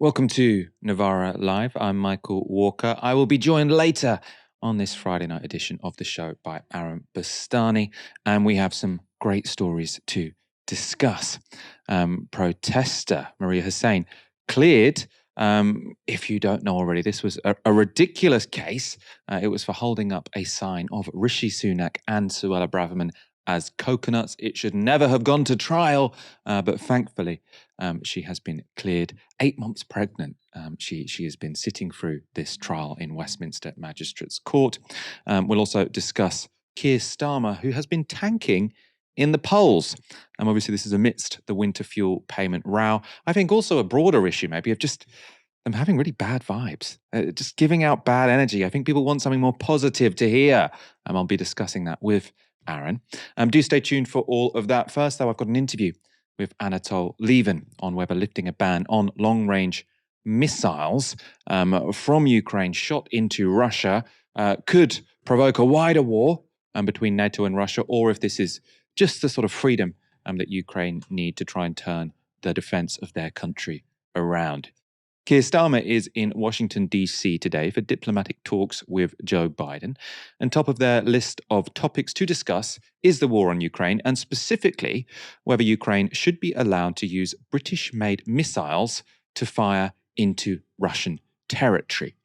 Welcome to Novara Live. I'm Michael Walker. I will be joined later on this Friday night edition of the show by Aaron Bastani, and we have some great stories to discuss. Protester Marieha Hussein cleared. If you don't know already, this was a ridiculous case. It was for holding up a sign of Rishi Sunak and Suella Braverman as coconuts. It should never have gone to trial, but thankfully she has been cleared. 8 months pregnant. She has been sitting through this trial in Westminster Magistrates Court. We'll also discuss Keir Starmer, who has been tanking in the polls. Obviously, this is amidst the winter fuel payment row. I think also a broader issue maybe of just them having really bad vibes, just giving out bad energy. I think people want something more positive to hear. I'll be discussing that with Aaron. Do stay tuned for all of that. First, though, I've got an interview with Anatol Lieven on whether lifting a ban on long-range missiles from Ukraine shot into Russia could provoke a wider war between NATO and Russia, or if this is just the sort of freedom that Ukraine need to try and turn the defense of their country around. Keir Starmer is in Washington, D.C. today for diplomatic talks with Joe Biden. And top of their list of topics to discuss is the war on Ukraine, and specifically whether Ukraine should be allowed to use British-made missiles to fire into Russian territory.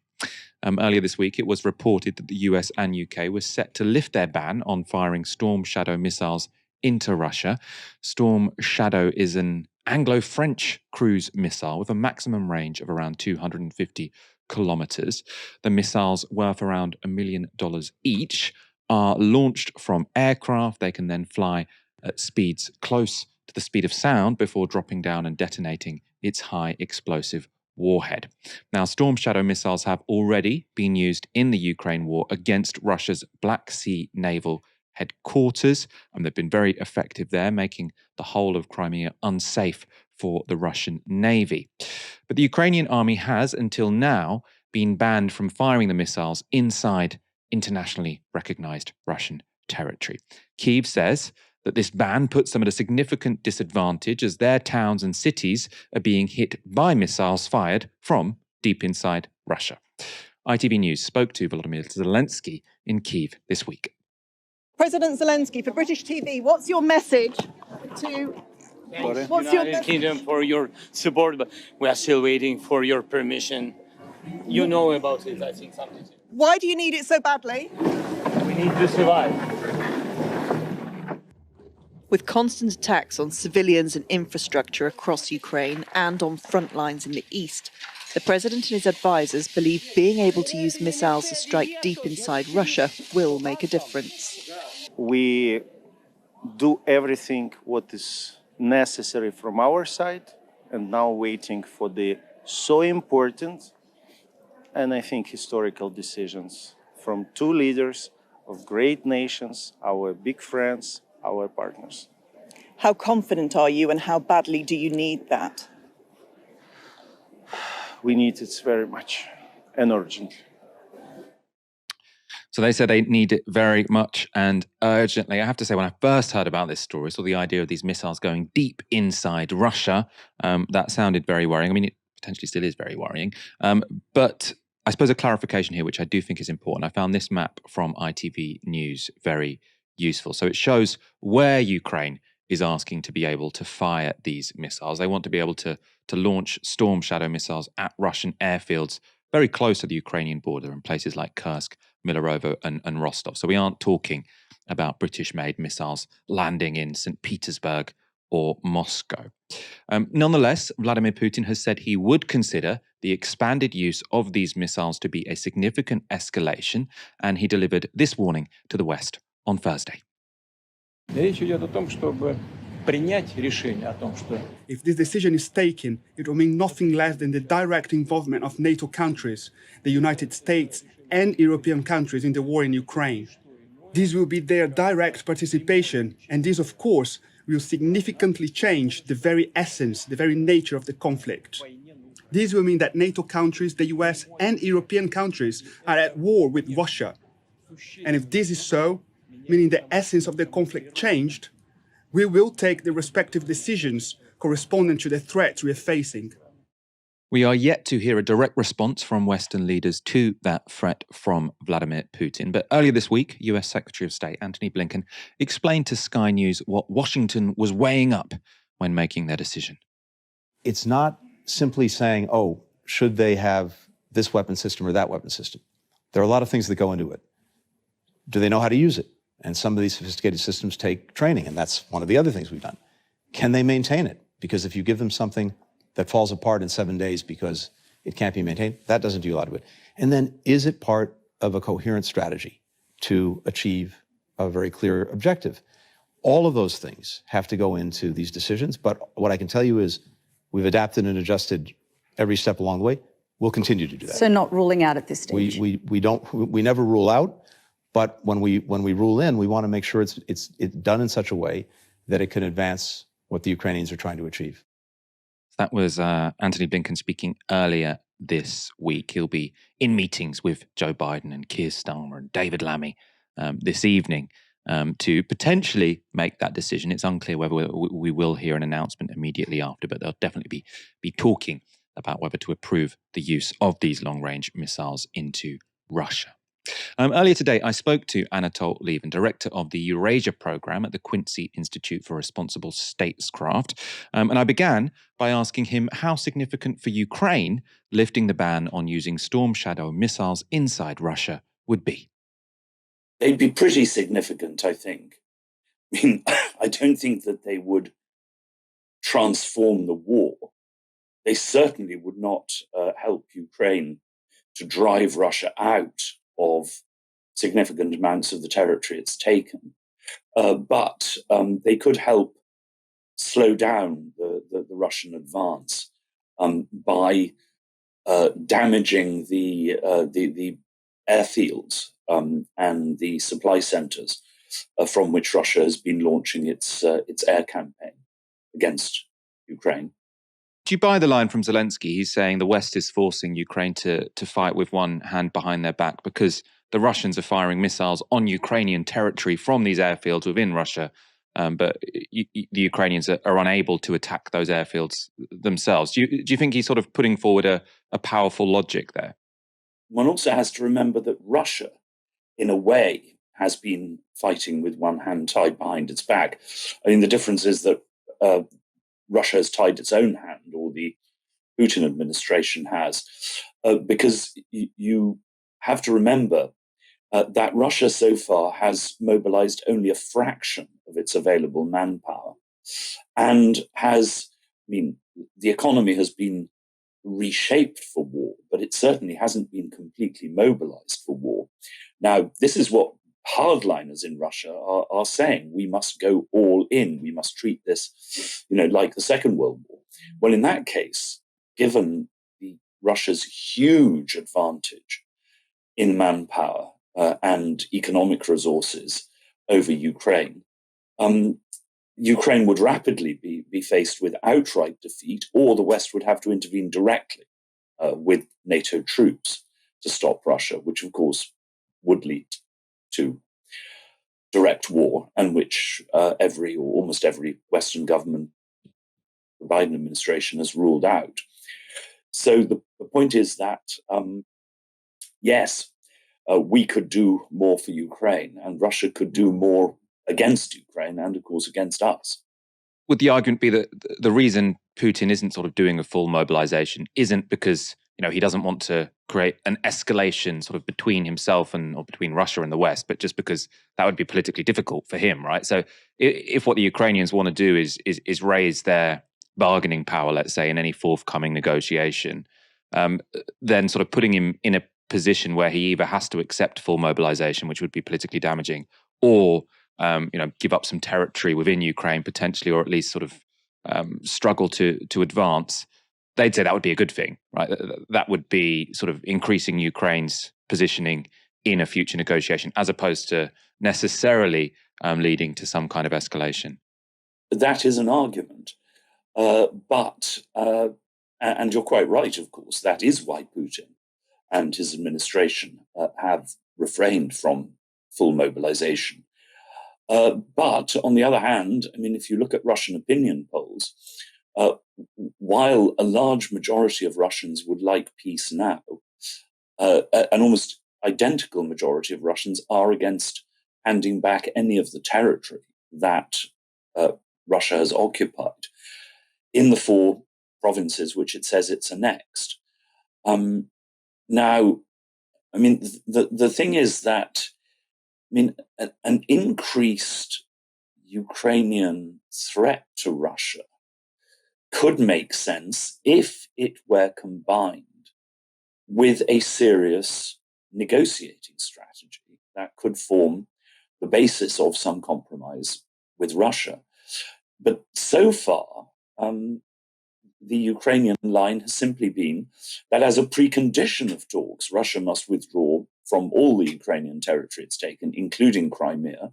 Earlier this week, it was reported that the US and UK were set to lift their ban on firing Storm Shadow missiles into Russia. Storm Shadow is an Anglo-French cruise missile with a maximum range of around 250 kilometers. The missiles, worth around $1 million each, are launched from aircraft. They can then fly at speeds close to the speed of sound before dropping down and detonating its high explosive warhead. Now, Storm Shadow missiles have already been used in the Ukraine war against Russia's Black Sea naval headquarters, and they've been very effective there, making the whole of Crimea unsafe for the Russian Navy. But the Ukrainian army has, until now, been banned from firing the missiles inside internationally recognized Russian territory. Kyiv says that this ban puts them at a significant disadvantage as their towns and cities are being hit by missiles fired from deep inside Russia. ITV News spoke to Volodymyr Zelensky in Kyiv this week. President Zelensky, for British TV, what's your message to United Kingdom for your support, but we are still waiting for your permission. You know about it, I think, something. Why do you need it so badly? We need to survive. With constant attacks on civilians and infrastructure across Ukraine and on front lines in the east, the president and his advisors believe being able to use missiles to strike deep inside Russia will make a difference. We do everything what is necessary from our side, and now waiting for the so important and I think historical decisions from two leaders of great nations, our big friends, our partners. How confident are you and how badly do you need that? We need it very much and urgently. So they said they need it very much and urgently. I have to say, when I first heard about this story, saw the idea of these missiles going deep inside Russia, that sounded very worrying. I mean, it potentially still is very worrying. But I suppose a clarification here, which I do think is important. I found this map from ITV News very useful. So it shows where Ukraine is asking to be able to fire these missiles. They want to be able to launch Storm Shadow missiles at Russian airfields very close to the Ukrainian border in places like Kursk, Milarovo and Rostov. So we aren't talking about British-made missiles landing in St. Petersburg or Moscow. Nonetheless, Vladimir Putin has said he would consider the expanded use of these missiles to be a significant escalation, and he delivered this warning to the West on Thursday. If this decision is taken, it will mean nothing less than the direct involvement of NATO countries, the United States and European countries in the war in Ukraine. This will be their direct participation, and this, of course, will significantly change the very essence, the very nature of the conflict. This will mean that NATO countries, the US and European countries are at war with Russia. And if this is so, meaning the essence of the conflict changed, we will take the respective decisions corresponding to the threats we are facing. We are yet to hear a direct response from Western leaders to that threat from Vladimir Putin. But earlier this week, US Secretary of State Antony Blinken explained to Sky News what Washington was weighing up when making their decision. It's not simply saying, oh, should they have this weapon system or that weapon system? There are a lot of things that go into it. Do they know how to use it? And some of these sophisticated systems take training, and that's one of the other things we've done. Can they maintain it? Because if you give them something that falls apart in 7 days because it can't be maintained, that doesn't do a lot of good. And then, is it part of a coherent strategy to achieve a very clear objective? All of those things have to go into these decisions, but what I can tell you is we've adapted and adjusted every step along the way. We'll continue to do that. So not ruling out at this stage? We never rule out, but when we rule in, we want to make sure it's done in such a way that it can advance what the Ukrainians are trying to achieve. That was Antony Blinken speaking earlier this week. He'll be in meetings with Joe Biden and Keir Starmer and David Lammy this evening to potentially make that decision. It's unclear whether we will hear an announcement immediately after, but they'll definitely be talking about whether to approve the use of these long-range missiles into Russia. Earlier today, I spoke to Anatol Lieven, director of the Eurasia program at the Quincy Institute for Responsible Statescraft. And I began by asking him how significant for Ukraine lifting the ban on using Storm Shadow missiles inside Russia would be. They'd be pretty significant, I think. I mean, I don't think that they would transform the war. They certainly would not help Ukraine to drive Russia out of significant amounts of the territory it's taken. But they could help slow down the Russian advance by damaging the airfields and the supply centers from which Russia has been launching its air campaign against Ukraine. Do you buy the line from Zelensky? He's saying the West is forcing Ukraine to fight with one hand behind their back because the Russians are firing missiles on Ukrainian territory from these airfields within Russia, but the Ukrainians are unable to attack those airfields themselves. Do you think he's sort of putting forward a powerful logic there? One also has to remember that Russia, in a way, has been fighting with one hand tied behind its back. I mean, the difference is that Russia has tied its own hand, or the Putin administration has, because you have to remember that Russia so far has mobilized only a fraction of its available manpower and the economy has been reshaped for war, but it certainly hasn't been completely mobilized for war. Now, this is what hardliners in Russia are saying. We must go all in. We must treat this, like the Second World War. Well, in that case, given Russia's huge advantage in manpower and economic resources over Ukraine, Ukraine would rapidly be faced with outright defeat, or the West would have to intervene directly with NATO troops to stop Russia, which, of course, would lead to direct war, and which almost every Western government, the Biden administration, has ruled out. So the point is that, yes, we could do more for Ukraine, and Russia could do more against Ukraine and, of course, against us. Would the argument be that the reason Putin isn't sort of doing a full mobilization isn't because he doesn't want to create an escalation sort of between himself or between Russia and the West, but just because that would be politically difficult for him, right? So if what the Ukrainians want to do is raise their bargaining power, let's say, in any forthcoming negotiation, then sort of putting him in a position where he either has to accept full mobilization, which would be politically damaging, or give up some territory within Ukraine potentially, or at least sort of struggle to advance, they'd say that would be a good thing, right? That would be sort of increasing Ukraine's positioning in a future negotiation, as opposed to necessarily leading to some kind of escalation. That is an argument. And you're quite right, of course, that is why Putin and his administration have refrained from full mobilization. But on the other hand, I mean, if you look at Russian opinion polls, while a large majority of Russians would like peace now, an almost identical majority of Russians are against handing back any of the territory that Russia has occupied in the 4 provinces which it says it's annexed. Now, I mean, the thing is that, I mean, an increased Ukrainian threat to Russia could make sense if it were combined with a serious negotiating strategy that could form the basis of some compromise with Russia. But so far, the Ukrainian line has simply been that as a precondition of talks, Russia must withdraw from all the Ukrainian territory it's taken, including Crimea,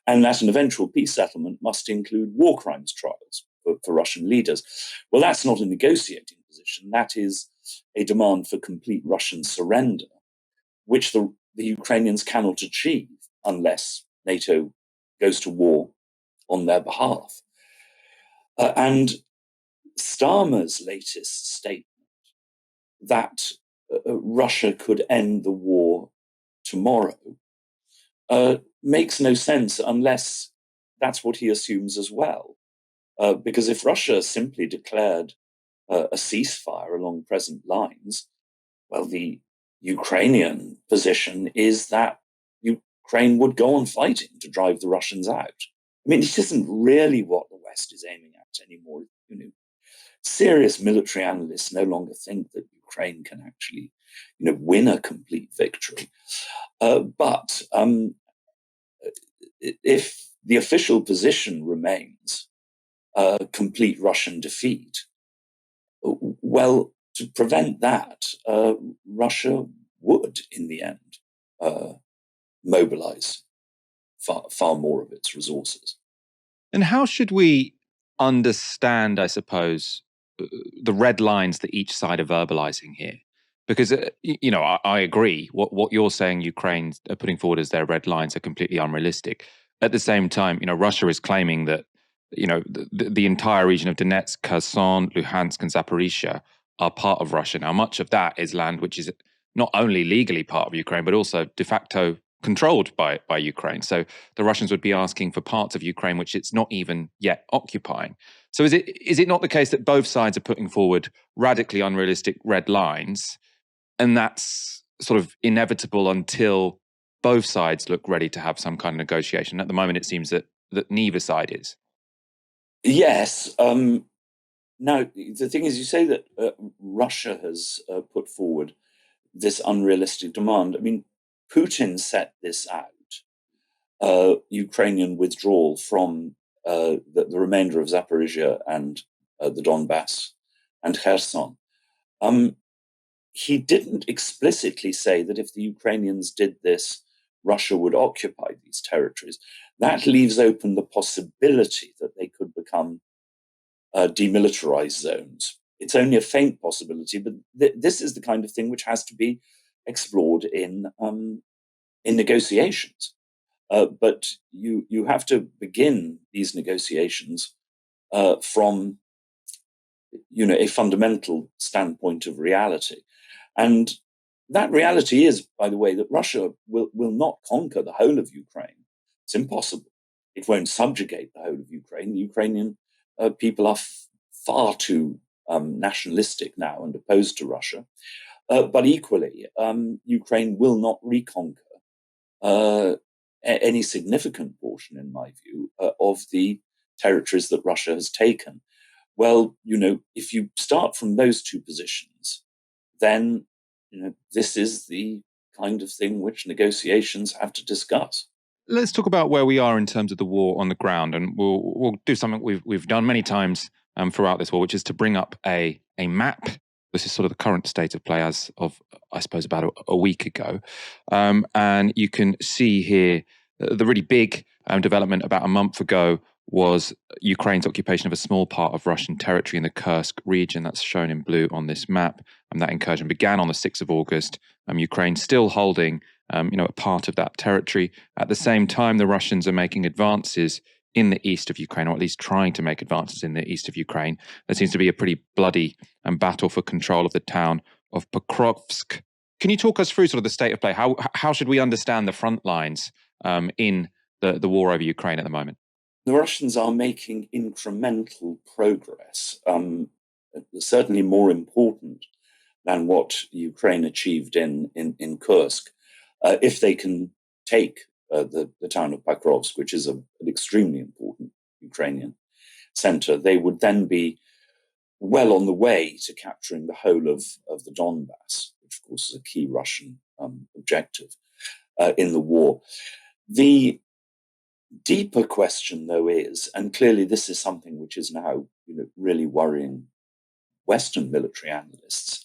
and that an eventual peace settlement must include war crimes trials for Russian leaders. Well, that's not a negotiating position. That is a demand for complete Russian surrender, which the Ukrainians cannot achieve unless NATO goes to war on their behalf. And Starmer's latest statement that Russia could end the war tomorrow makes no sense unless that's what he assumes as well. Because if Russia simply declared a ceasefire along present lines, well, the Ukrainian position is that Ukraine would go on fighting to drive the Russians out. I mean, this isn't really what the West is aiming at anymore. You know, serious military analysts no longer think that Ukraine can actually, win a complete victory. But if the official position remains complete Russian defeat, well, to prevent that, Russia would, in the end, mobilize far more of its resources. And how should we understand, I suppose, the red lines that each side are verbalizing here? Because, I agree. What you're saying Ukraine are putting forward as their red lines are completely unrealistic. At the same time, Russia is claiming that, the entire region of Donetsk, Kherson, Luhansk, and Zaporizhia are part of Russia. Now, much of that is land which is not only legally part of Ukraine, but also de facto controlled by Ukraine. So the Russians would be asking for parts of Ukraine which it's not even yet occupying. So is it not the case that both sides are putting forward radically unrealistic red lines, and that's sort of inevitable until both sides look ready to have some kind of negotiation? At the moment, it seems that neither side is. Yes. Now, the thing is, you say that Russia has put forward this unrealistic demand. I mean, Putin set this out, Ukrainian withdrawal from the remainder of Zaporizhia and the Donbass and Kherson. He didn't explicitly say that if the Ukrainians did this, Russia would occupy these territories. That leaves open the possibility that they could become demilitarized zones. It's only a faint possibility, but this is the kind of thing which has to be explored in negotiations. But you have to begin these negotiations from a fundamental standpoint of reality. And that reality is, by the way, that Russia will not conquer the whole of Ukraine. It's impossible. It won't subjugate the whole of Ukraine. The Ukrainian people are far too nationalistic now and opposed to Russia. But equally, Ukraine will not reconquer any significant portion, in my view, of the territories that Russia has taken. Well, if you start from those two positions, then this is the kind of thing which negotiations have to discuss. Let's talk about where we are in terms of the war on the ground, and we'll do something we've done many times throughout this war, which is to bring up a map. This is sort of the current state of play as of, I suppose, about a week ago, and you can see here the really big development about a month ago was Ukraine's occupation of a small part of Russian territory in the Kursk region. That's shown in blue on this map. And that incursion began on the 6th of August. Ukraine still holding, a part of that territory. At the same time, the Russians are making advances in the east of Ukraine, or at least trying to make advances in the east of Ukraine. There seems to be a pretty bloody battle for control of the town of Pokrovsk. Can you talk us through sort of the state of play? How should we understand the front lines in the war over Ukraine at the moment? The Russians are making incremental progress, certainly more important than what Ukraine achieved in Kursk. If they can take the town of Pokrovsk, which is an extremely important Ukrainian center, they would then be well on the way to capturing the whole of the Donbass, which of course is a key Russian objective in the war. The deeper question, though, is, and clearly this is something which is now really worrying Western military analysts,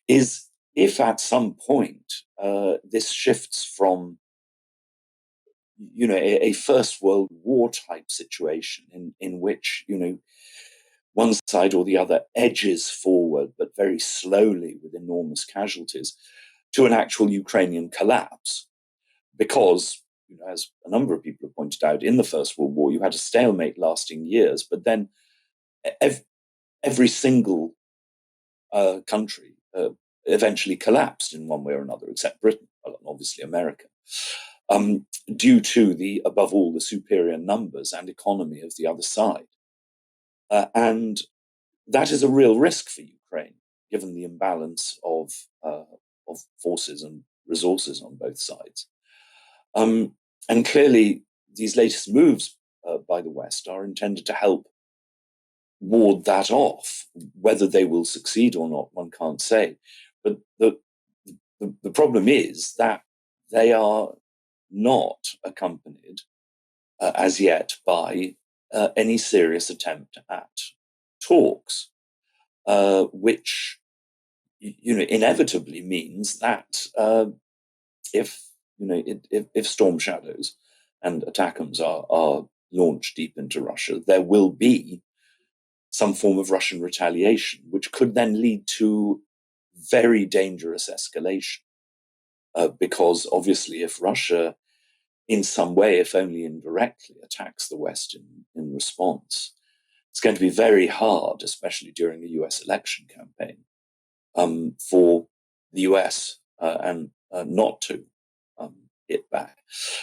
is if at some point this shifts from a First World War type situation in which one side or the other edges forward, but very slowly with enormous casualties, to an actual Ukrainian collapse. Because, as a number of people have pointed out, in the First World War, you had a stalemate lasting years, but then every single country eventually collapsed in one way or another, except Britain, well, and obviously America, due to above all, the superior numbers and economy of the other side. And that is a real risk for Ukraine, given the imbalance of forces and resources on both sides. And clearly, these latest moves by the West are intended to help ward that off. Whether they will succeed or not, one can't say. But the problem is that they are not accompanied as yet by any serious attempt at talks, which inevitably means that if storm shadows and ATACMS are launched deep into Russia, there will be some form of Russian retaliation, which could then lead to very dangerous escalation. Because obviously, if Russia, in some way, if only indirectly, attacks the West in response, it's going to be very hard, especially during the US election campaign, for the US and not to hit back.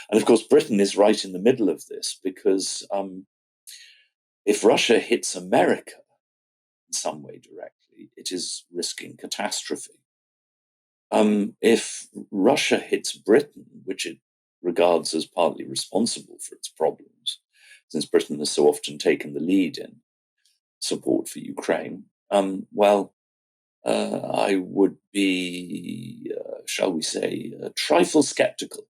And of course, Britain is right in the middle of this, because if Russia hits America in some way directly, it is risking catastrophe. If Russia hits Britain, which it regards as partly responsible for its problems, since Britain has so often taken the lead in support for Ukraine, I would be, shall we say, a trifle skeptical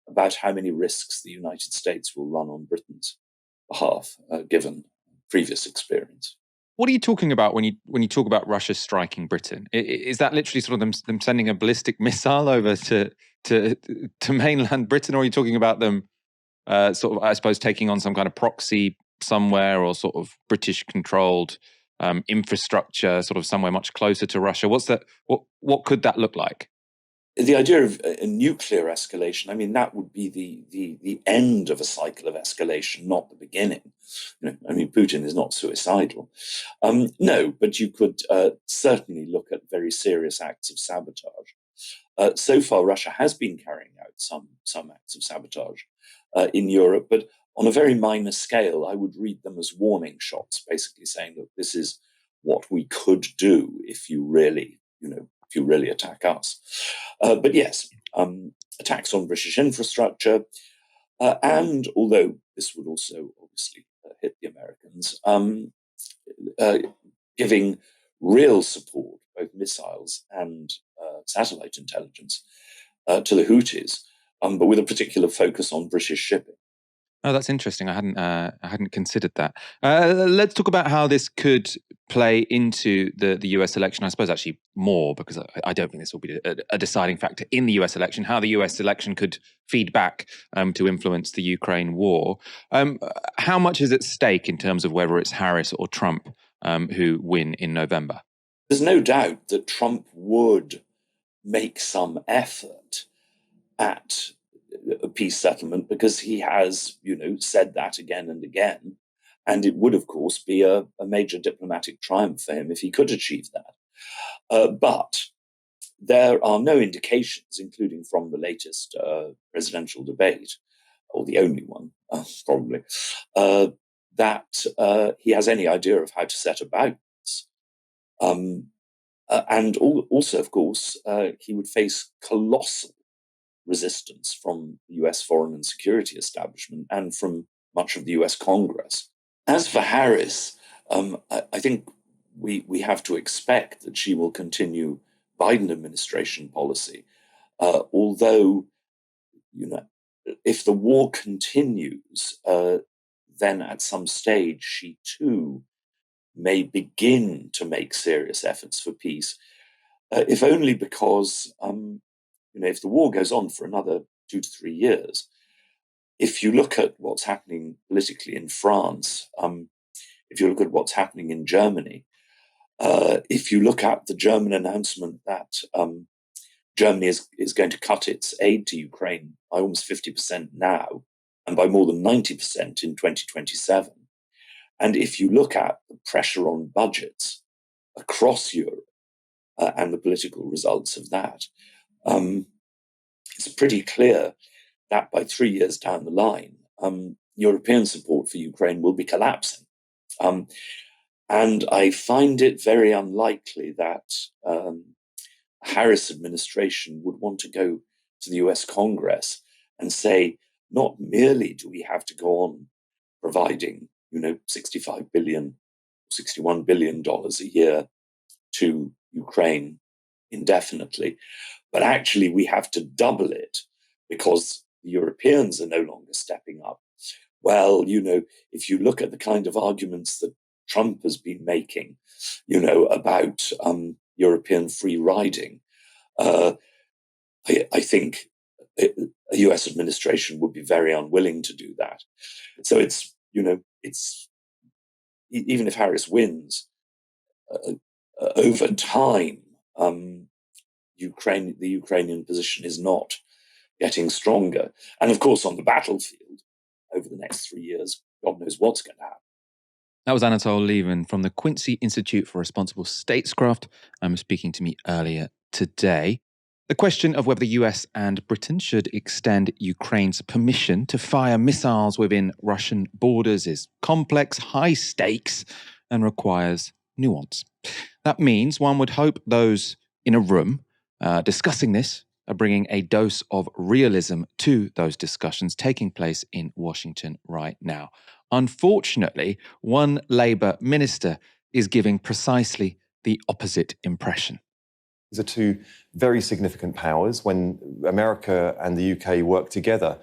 about how many risks the United States will run on Britain's behalf, given previous experience. What are you talking about when you talk about Russia striking Britain? Is that literally sort of them sending a ballistic missile over to mainland Britain, or are you talking about them sort of, I suppose, taking on some kind of proxy somewhere, or sort of British-controlled infrastructure, sort of somewhere much closer to Russia? What could that look like? The idea of a nuclear escalation, I mean, that would be the end of a cycle of escalation, not the beginning. I mean, Putin is not suicidal. No, but you could certainly look at very serious acts of sabotage. So far, Russia has been carrying out some acts of sabotage in Europe, but on a very minor scale. I would read them as warning shots, basically saying that this is what we could do if you really attack us. But yes, attacks on British infrastructure, and although this would also obviously hit the Americans, giving real support, both missiles and satellite intelligence, to the Houthis, but with a particular focus on British shipping. Oh, that's interesting. I hadn't considered that. Let's talk about how this could play into the US election. I suppose actually more, because I don't think this will be a deciding factor in the US election, how the US election could feed back to influence the Ukraine war. How much is at stake in terms of whether it's Harris or Trump who win in November? There's no doubt that Trump would make some effort at a peace settlement, because he has, said that again and again. And it would, of course, be a major diplomatic triumph for him if he could achieve that. But there are no indications, including from the latest presidential debate, or the only one, probably, that he has any idea of how to set about this. And also, of course, he would face colossal resistance from the US foreign and security establishment and from much of the US Congress. As for Harris, I think we have to expect that she will continue Biden administration policy, although, if the war continues, then at some stage she too may begin to make serious efforts for peace, if only because, if the war goes on for another 2 to 3 years, if you look at what's happening politically in France, if you look at what's happening in Germany, if you look at the German announcement that Germany is going to cut its aid to Ukraine by almost 50% now, and by more than 90% in 2027, and if you look at the pressure on budgets across Europe and the political results of that, it's pretty clear that by 3 years down the line, European support for Ukraine will be collapsing. And I find it very unlikely that Harris administration would want to go to the US Congress and say, not merely do we have to go on providing, $65 billion, $61 billion a year to Ukraine indefinitely, but actually we have to double it because the Europeans are no longer stepping up. Well, if you look at the kind of arguments that Trump has been making, about European free riding, I think a US administration would be very unwilling to do that. So it's even if Harris wins, over time, the Ukrainian position is not getting stronger. And of course, on the battlefield, over the next 3 years, God knows what's going to happen. That was Anatole Lieven from the Quincy Institute for Responsible Statescraft, speaking to me earlier today. The question of whether the US and Britain should extend Ukraine's permission to fire missiles within Russian borders is complex, high stakes, and requires nuance. That means one would hope those in a room discussing this are bringing a dose of realism to those discussions taking place in Washington right now. Unfortunately, one Labour minister is giving precisely the opposite impression. These are two very significant powers. When America and the UK work together,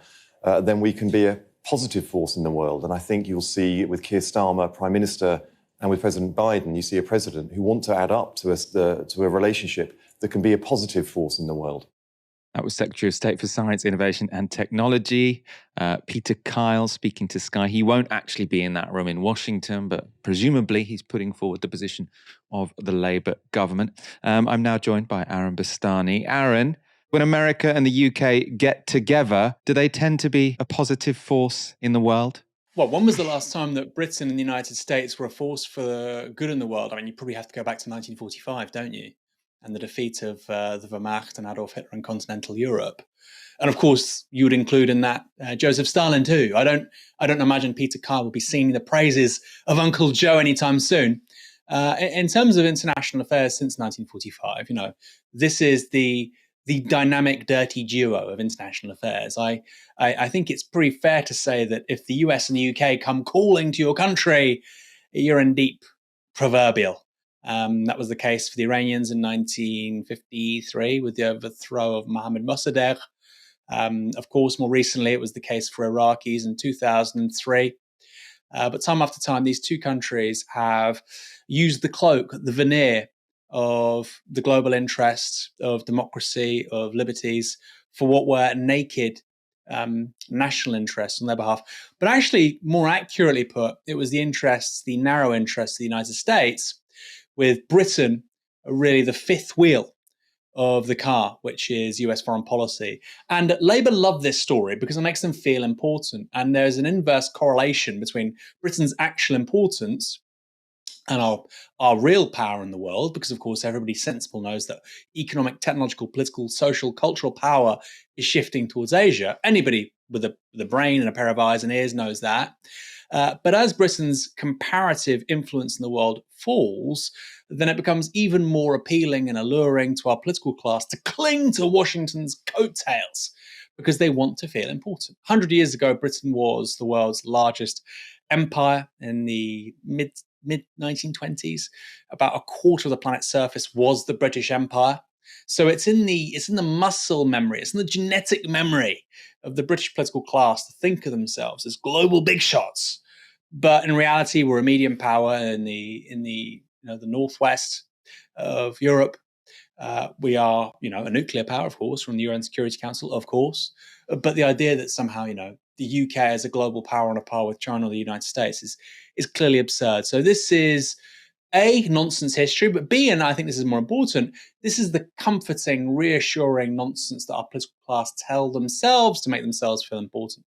then we can be a positive force in the world. And I think you'll see with Keir Starmer, Prime Minister, and with President Biden, you see a president who want to add up to a relationship that can be a positive force in the world. That was Secretary of State for Science, Innovation and Technology, Peter Kyle, speaking to Sky. He won't actually be in that room in Washington, but presumably he's putting forward the position of the Labour government. I'm now joined by Aaron Bastani. Aaron, when America and the UK get together, do they tend to be a positive force in the world? Well, when was the last time that Britain and the United States were a force for the good in the world? I mean, you probably have to go back to 1945, don't you? And the defeat of the Wehrmacht and Adolf Hitler in continental Europe. And of course, you would include in that Joseph Stalin too. I don't imagine Peter Kyle will be singing the praises of Uncle Joe anytime soon. In terms of international affairs since 1945, this is the dynamic, dirty duo of international affairs. I think it's pretty fair to say that if the US and the UK come calling to your country, you're in deep proverbial. That was the case for the Iranians in 1953 with the overthrow of Mohammad Mossadegh. Of course, more recently, it was the case for Iraqis in 2003. But time after time, these two countries have used the cloak, the veneer of the global interests, of democracy, of liberties, for what were naked national interests on their behalf. But actually, more accurately put, it was the narrow interests of the United States, with Britain really the fifth wheel of the car, which is US foreign policy. And Labour love this story because it makes them feel important. And there's an inverse correlation between Britain's actual importance and our real power in the world, because of course everybody sensible knows that economic, technological, political, social, cultural power is shifting towards Asia. Anybody with a brain and a pair of eyes and ears knows that. But as Britain's comparative influence in the world falls, then it becomes even more appealing and alluring to our political class to cling to Washington's coattails because they want to feel important. 100 years ago, Britain was the world's largest empire in the mid 1920s. About a quarter of the planet's surface was the British Empire. So it's in the muscle memory, it's in the genetic memory of the British political class to think of themselves as global big shots. But in reality, we're a medium power in the northwest of Europe. We are, a nuclear power, of course, from the UN Security Council, of course. But the idea that somehow, the UK as a global power on a par with China or the United States is clearly absurd. So this is A, nonsense history, but B, and I think this is more important, this is the comforting, reassuring nonsense that our political class tell themselves to make themselves feel important.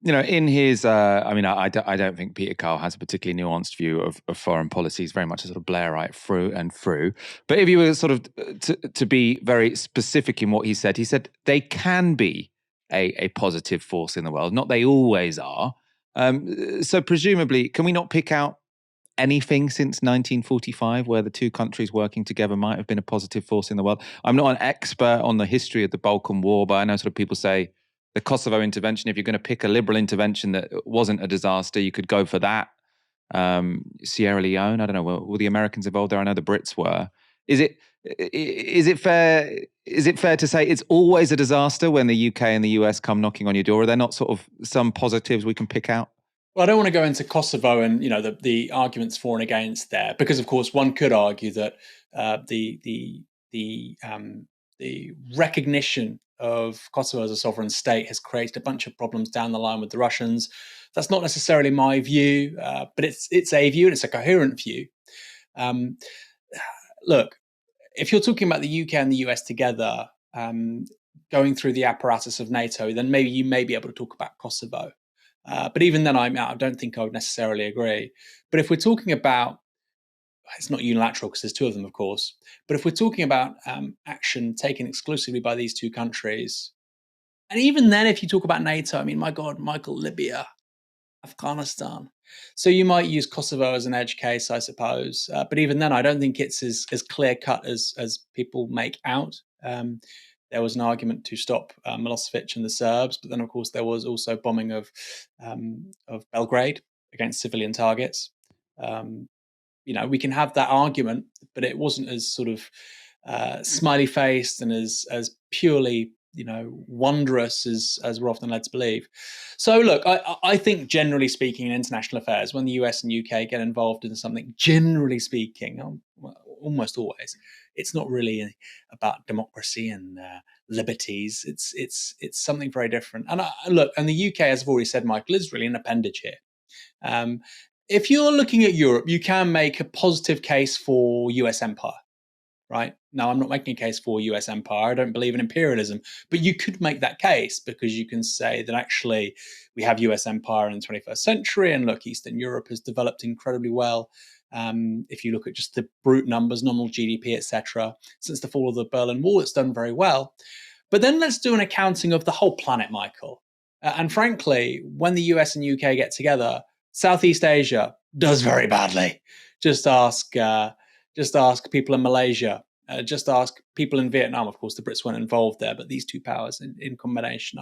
In his, I don't think Peter Kyle has a particularly nuanced view of foreign policy. He's very much a sort of Blairite through and through. But if you were sort of to be very specific in what he said they can be a positive force in the world. Not they always are. So presumably, can we not pick out anything since 1945 where the two countries working together might have been a positive force in the world? I'm not an expert on the history of the Balkan War, but I know sort of people say the Kosovo intervention, if you're going to pick a liberal intervention that wasn't a disaster, you could go for that. Sierra Leone, I don't know, were the Americans involved there? I know the Brits were. Is it fair to say it's always a disaster when the UK and the US come knocking on your door? Are there not sort of some positives we can pick out? Well, I don't want to go into Kosovo and the arguments for and against there, because of course one could argue that the recognition of Kosovo as a sovereign state has created a bunch of problems down the line with the Russians. That's not necessarily my view, but it's a view and it's a coherent view. Look, if you're talking about the UK and the US together, going through the apparatus of NATO, then maybe you may be able to talk about Kosovo. But even then, I don't think I would necessarily agree. But if we're talking about, it's not unilateral because there's two of them, of course. But if we're talking about action taken exclusively by these two countries, and even then, if you talk about NATO, my God, Michael, Libya, Afghanistan. So you might use Kosovo as an edge case, I suppose. But even then, I don't think it's as clear cut as people make out. There was an argument to stop Milosevic and the Serbs, but then, of course, there was also bombing of Belgrade against civilian targets. We can have that argument, but it wasn't as sort of smiley faced and as purely wondrous as we're often led to believe. So look, I think generally speaking in international affairs, when the US and UK get involved in something, generally speaking, almost always, it's not really about democracy and liberties. It's something very different. And and the UK, as I've already said, Michael, is really an appendage here. If you're looking at Europe, you can make a positive case for US empire. Right? Now, I'm not making a case for US empire. I don't believe in imperialism, but you could make that case because you can say that actually we have US empire in the 21st century, and look, Eastern Europe has developed incredibly well. If you look at just the brute numbers, nominal GDP, etc., since the fall of the Berlin Wall, it's done very well. But then let's do an accounting of the whole planet, Michael. And frankly, when the US and UK get together, Southeast Asia does very badly. Just ask people in Malaysia. Just ask people in Vietnam. Of course, the Brits weren't involved there, but these two powers in combination,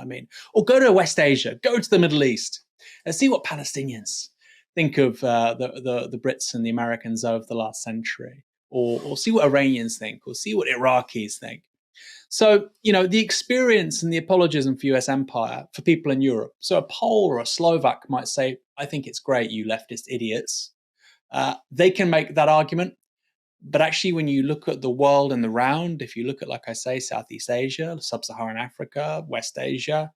Or go to West Asia, go to the Middle East, and see what Palestinians think of the Brits and the Americans over the last century, or see what Iranians think, or see what Iraqis think. So, the experience and the apologism for US empire for people in Europe. So a Pole or a Slovak might say, I think it's great, you leftist idiots. They can make that argument. But actually, when you look at the world and the round, if you look at, like I say, Southeast Asia, Sub-Saharan Africa, West Asia,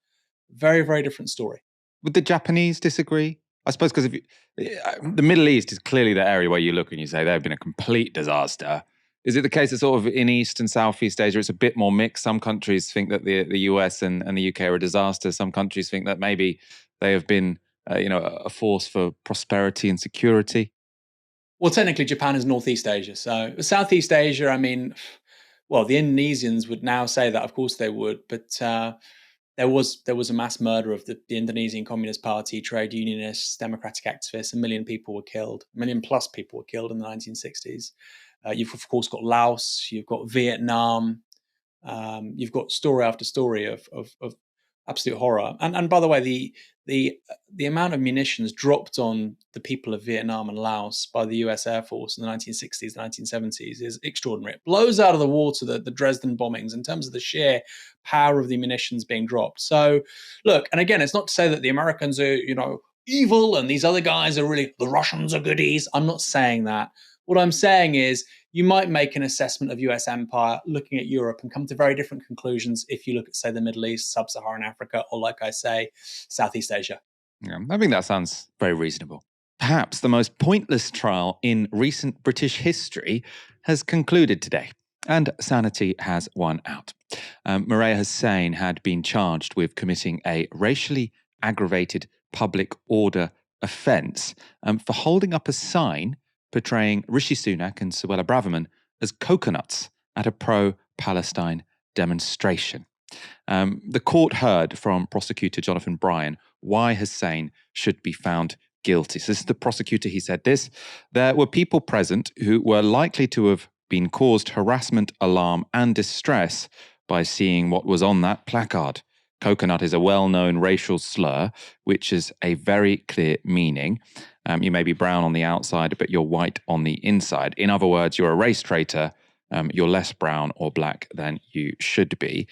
very, very different story. Would the Japanese disagree? I suppose because the Middle East is clearly the area where you look and you say they've been a complete disaster. Is it the case that sort of in East and Southeast Asia, it's a bit more mixed? Some countries think that the US and the UK are a disaster. Some countries think that maybe they have been, a force for prosperity and security. Well, technically, Japan is Northeast Asia. So Southeast Asia, I mean, well, the Indonesians would now say that, of course they would, but there was a mass murder of the Indonesian Communist Party, trade unionists, democratic activists. 1 million people were killed. 1 million plus people were killed in the 1960s. You've of course got Laos, you've got Vietnam, you've got story after story of absolute horror. And by the way, the amount of munitions dropped on the people of Vietnam and Laos by the US Air Force in the 1960s, 1970s is extraordinary. It blows out of the water the Dresden bombings in terms of the sheer power of the munitions being dropped. So, look, and again, it's not to say that the Americans are, evil and these other guys are really, the Russians are goodies. I'm not saying that. What I'm saying is you might make an assessment of US empire looking at Europe and come to very different conclusions if you look at, say, the Middle East, Sub-Saharan Africa, or like I say, Southeast Asia. Yeah, I think that sounds very reasonable. Perhaps the most pointless trial in recent British history has concluded today, and sanity has won out. Marieha Hussein had been charged with committing a racially aggravated public order offence for holding up a sign portraying Rishi Sunak and Suella Braverman as coconuts at a pro-Palestine demonstration. The court heard from prosecutor Jonathan Bryan why Hussein should be found guilty. So this is the prosecutor, he said this: there were people present who were likely to have been caused harassment, alarm and distress by seeing what was on that placard. Coconut is a well-known racial slur, which is a very clear meaning. You may be brown on the outside, but you're white on the inside. In other words, you're a race traitor. You're less brown or black than you should be.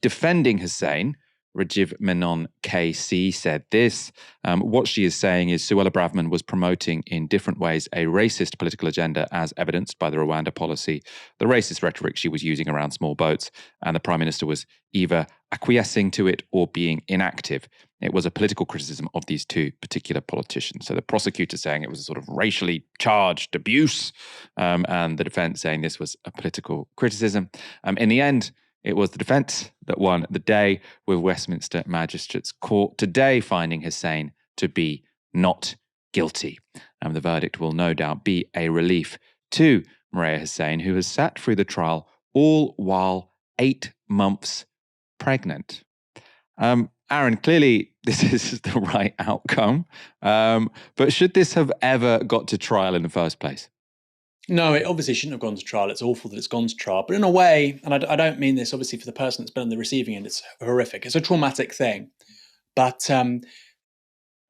Defending Hussein, Rajiv Menon KC said this: what she is saying is Suella Braverman was promoting in different ways a racist political agenda as evidenced by the Rwanda policy, the racist rhetoric she was using around small boats, and the Prime Minister was either acquiescing to it or being inactive. It was a political criticism of these two particular politicians. So the prosecutor saying it was a sort of racially charged abuse, and the defence saying this was a political criticism. In the end, it was the defence that won the day, with Westminster Magistrates Court today finding Hussein to be not guilty. The verdict will no doubt be a relief to Marieha Hussein, who has sat through the trial all while 8 months pregnant. Aaron, clearly this is the right outcome, but should this have ever got to trial in the first place? No, it obviously shouldn't have gone to trial. It's awful that it's gone to trial. But in a way, and I don't mean this obviously for the person that's been on the receiving end, it's horrific. It's a traumatic thing. But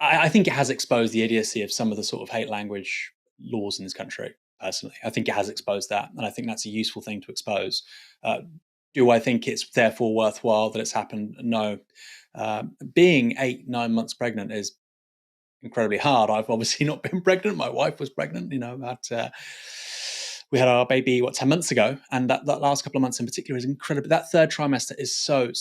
I think it has exposed the idiocy of some of the sort of hate language laws in this country, personally. I think it has exposed that. And I think that's a useful thing to expose. Do I think it's therefore worthwhile that it's happened? No. Being 8-9 months pregnant is incredibly hard. I've obviously not been pregnant. My wife was pregnant, we had our baby, 10 months ago. And that last couple of months in particular is incredible. That third trimester is so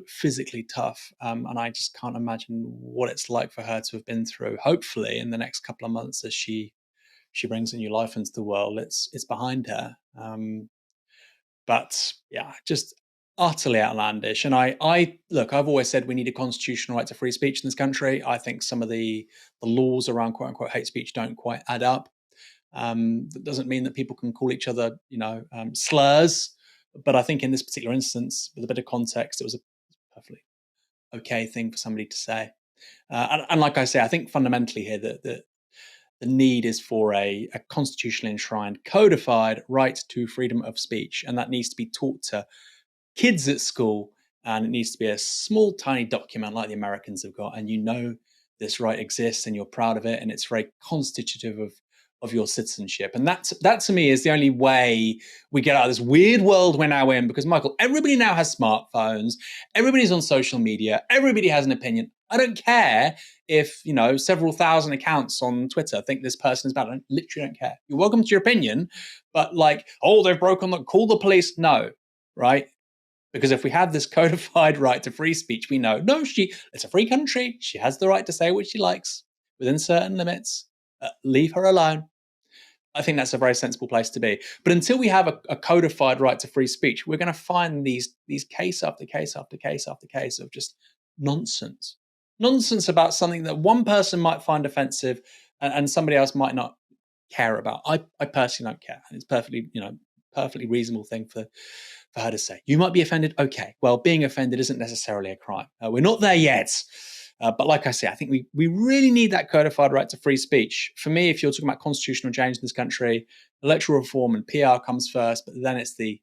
physically tough. And I just can't imagine what it's like for her to have been through. Hopefully in the next couple of months as she brings a new life into the world, it's behind her. But yeah, just utterly outlandish. And I look, I've always said we need a constitutional right to free speech in this country. I think some of the laws around quote unquote hate speech don't quite add up. That doesn't mean that people can call each other, slurs. But I think in this particular instance, with a bit of context, it was a perfectly okay thing for somebody to say. And like I say, I think fundamentally here that the need is for a constitutionally enshrined, codified right to freedom of speech. And that needs to be taught to kids at school. And it needs to be a small, tiny document like the Americans have got. And this right exists and you're proud of it. And it's very constitutive of your citizenship. And that to me is the only way we get out of this weird world we're now in, because Michael, everybody now has smartphones, everybody's on social media, everybody has an opinion. I don't care if, several thousand accounts on Twitter think this person is bad. I literally don't care. You're welcome to your opinion, but they've broken the, call the police. No, right? Because if we had this codified right to free speech, we know, it's a free country. She has the right to say what she likes within certain limits. Leave her alone. I think that's a very sensible place to be. But until we have a codified right to free speech, we're going to find these case after case after case after case of just nonsense. Nonsense about something that one person might find offensive and somebody else might not care about. I personally don't care. And it's perfectly reasonable thing for her to say. You might be offended. Okay. Well, being offended isn't necessarily a crime. We're not there yet. But like I say, I think we really need that codified right to free speech. For me, if you're talking about constitutional change in this country, electoral reform and PR comes first, but then it's the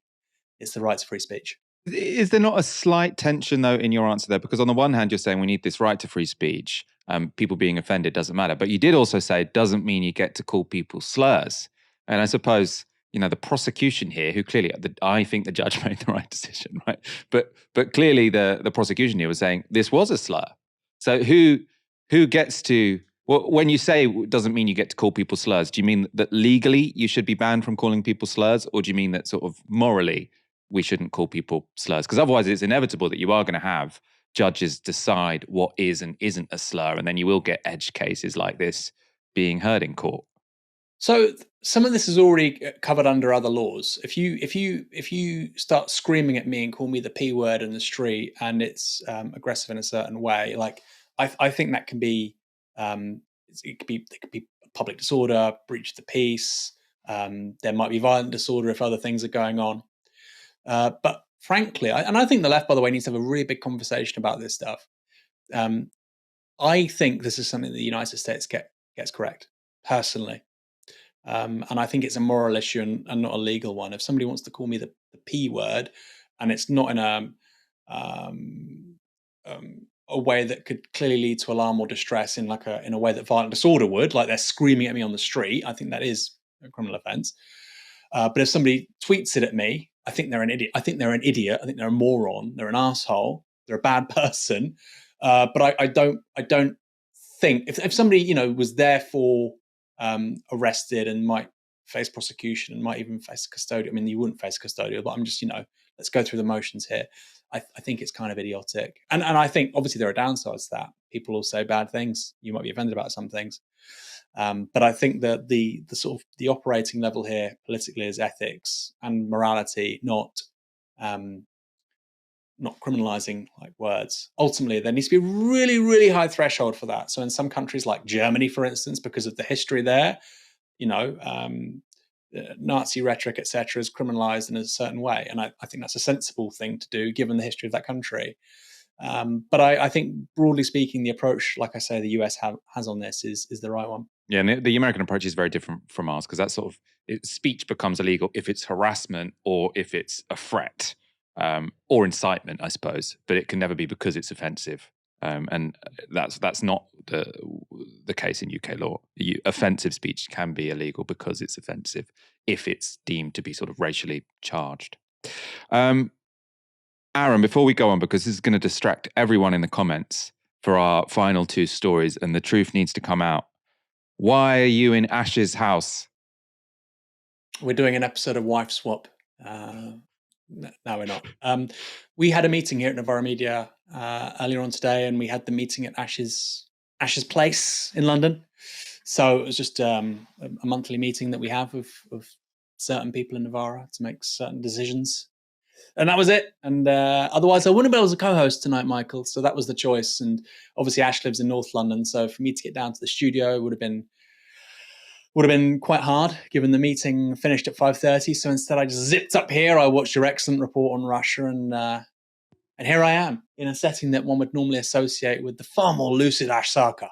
right to free speech. Is there not a slight tension, though, in your answer there? Because on the one hand, you're saying we need this right to free speech. People being offended doesn't matter. But you did also say it doesn't mean you get to call people slurs. And I suppose, the prosecution here, who clearly, I think the judge made the right decision, right? But clearly the prosecution here was saying this was a slur. So who gets to, well, when you say it doesn't mean you get to call people slurs, do you mean that legally you should be banned from calling people slurs? Or do you mean that sort of morally we shouldn't call people slurs? Because otherwise it's inevitable that you are going to have judges decide what is and isn't a slur. And then you will get edge cases like this being heard in court. So some of this is already covered under other laws. If you start screaming at me and call me the P word in the street and it's aggressive in a certain way, like I think that can be it could be public disorder, breach of the peace. There might be violent disorder if other things are going on. But frankly, I think the left, by the way, needs to have a really big conversation about this stuff. I think this is something that the United States gets correct, personally. And I think it's a moral issue and not a legal one. If somebody wants to call me the P word, and it's not in a way that could clearly lead to alarm or distress in a way that violent disorder would, like they're screaming at me on the street, I think that is a criminal offence. But if somebody tweets it at me, I think they're an idiot. I think they're a moron. They're an asshole. They're a bad person. But I don't think if somebody was therefore arrested and might face prosecution and might even face custodial. I mean, you wouldn't face custodial, but I'm just, let's go through the motions here. I think it's kind of idiotic. And I think obviously there are downsides to that. People will say bad things. You might be offended about some things. But I think that the sort of the operating level here politically is ethics and morality, not criminalizing like words. Ultimately, there needs to be a really, really high threshold for that. So in some countries like Germany, for instance, because of the history there, Nazi rhetoric, etc., is criminalized in a certain way. And I think that's a sensible thing to do given the history of that country. But I think broadly speaking, the approach, like I say, the US has on this is the right one. Yeah, and the American approach is very different from ours because that sort of speech becomes illegal if it's harassment or if it's a threat. Or incitement, I suppose, but it can never be because it's offensive, and that's not the case in UK law. Offensive speech can be illegal because it's offensive if it's deemed to be sort of racially charged. Aaron, before we go on, because this is going to distract everyone in the comments for our final two stories, and the truth needs to come out. Why are you in Ash's house? We're doing an episode of Wife Swap. No, we're not. We had a meeting here at Novara Media earlier on today, and we had the meeting at Ash's place in London. So it was just a monthly meeting that we have of certain people in Novara to make certain decisions. And that was it. And otherwise, I wouldn't be able to co-host tonight, Michael. So that was the choice. And obviously, Ash lives in North London. So for me to get down to the studio would have been quite hard, given the meeting finished at 5:30. So instead, I just zipped up here. I watched your excellent report on Russia, and here I am in a setting that one would normally associate with the far more lucid Ash Sarkar.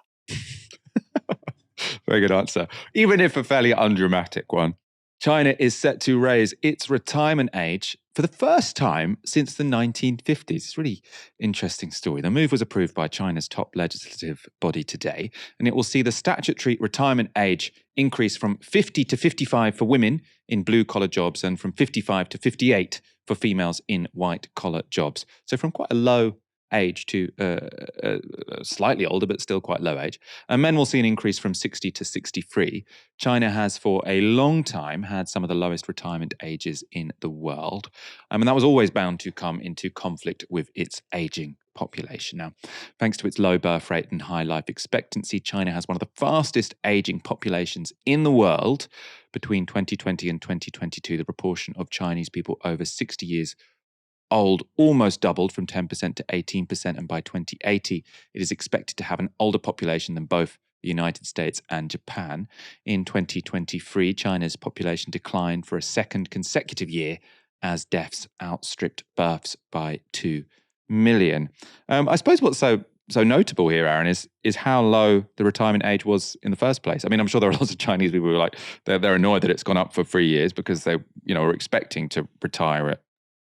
Very good answer, even if a fairly undramatic one. China is set to raise its retirement age for the first time since the 1950s. It's a really interesting story. The move was approved by China's top legislative body today, and it will see the statutory retirement age increase from 50 to 55 for women in blue-collar jobs and from 55 to 58 for females in white-collar jobs. So from quite a low age to slightly older, but still quite low age. And men will see an increase from 60 to 63. China has for a long time had some of the lowest retirement ages in the world. And that was always bound to come into conflict with its aging population. Now, thanks to its low birth rate and high life expectancy, China has one of the fastest aging populations in the world. Between 2020 and 2022, the proportion of Chinese people over 60 years old almost doubled from 10% to 18%, and by 2080, it is expected to have an older population than both the United States and Japan. In 2023, China's population declined for a second consecutive year as deaths outstripped births by 2 million. I suppose what's so notable here, Aaron, is how low the retirement age was in the first place. I mean, I'm sure there are lots of Chinese people who are like, they're annoyed that it's gone up for 3 years because they, were expecting to retire at,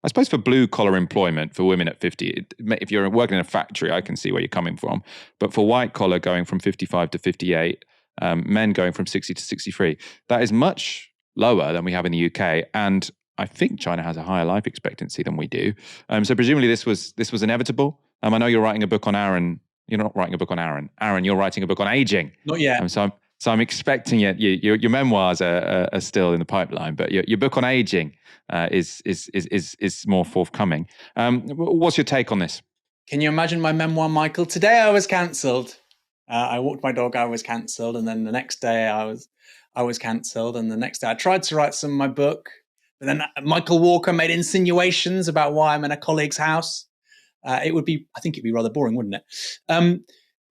I suppose for blue collar employment for women at 50, if you're working in a factory, I can see where you're coming from. But for white collar going from 55 to 58, men going from 60 to 63, that is much lower than we have in the UK. And I think China has a higher life expectancy than we do. So presumably this was inevitable. I know you're writing a book on Aaron. You're not writing a book on Aaron. Aaron, you're writing a book on aging. Not yet. So I'm expecting it. Your memoirs are still in the pipeline, but your book on aging is more forthcoming. What's your take on this? Can you imagine my memoir, Michael? Today I was cancelled. I walked my dog. I was cancelled, and then the next day I was cancelled, and the next day I tried to write some of my book, but then Michael Walker made insinuations about why I'm in a colleague's house. I think it'd be rather boring, wouldn't it?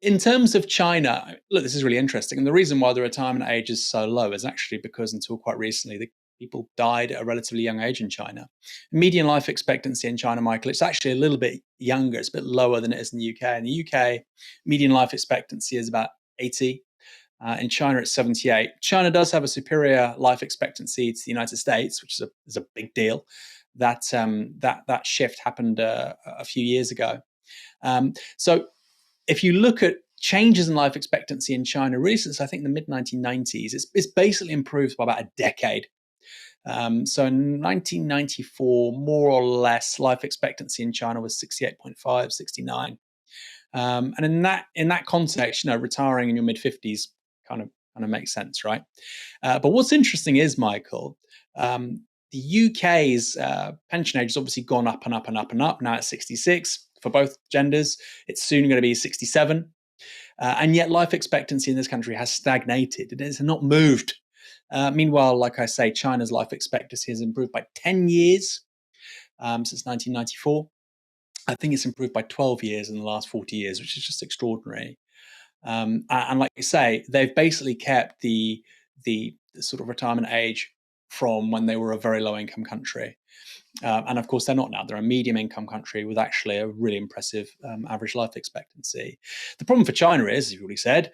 In terms of China, look, this is really interesting. And the reason why the retirement age is so low is actually because until quite recently, the people died at a relatively young age in China. Median life expectancy in China, Michael, it's actually a little bit younger. It's a bit lower than it is in the UK. In the UK, median life expectancy is about 80. In China, it's 78. China does have a superior life expectancy to the United States, which is a big deal. That shift happened a few years ago. So if you look at changes in life expectancy in China recently, I think in the mid-1990s, it's basically improved by about a decade. So in 1994, more or less, life expectancy in China was 68.5, 69. And in that context, retiring in your mid-50s kind of makes sense, right? But what's interesting is, Michael, the UK's pension age has obviously gone up and up and up and up. Now it's 66 for both genders. It's soon going to be 67. And yet life expectancy in this country has stagnated. It has not moved. Meanwhile, like I say, China's life expectancy has improved by 10 years since 1994. I think it's improved by 12 years in the last 40 years, which is just extraordinary. And like you say, they've basically kept the sort of retirement age from when they were a very low income country. And of course, they're not now. They're a medium income country with actually a really impressive average life expectancy. The problem for China is, as you've already said,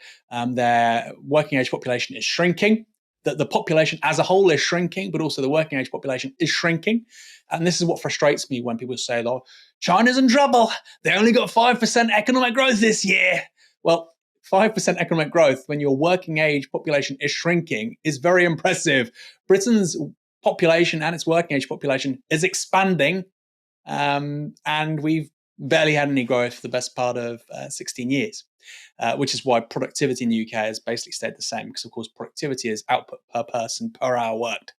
their working age population is shrinking. The population as a whole is shrinking, but also the working age population is shrinking. And this is what frustrates me when people say, oh, China's in trouble. They only got 5% economic growth this year. Well, 5% economic growth when your working age population is shrinking is very impressive. Britain's population and its working age population is expanding, and we've barely had any growth for the best part of 16 years, which is why productivity in the UK has basically stayed the same, because of course productivity is output per person per hour worked.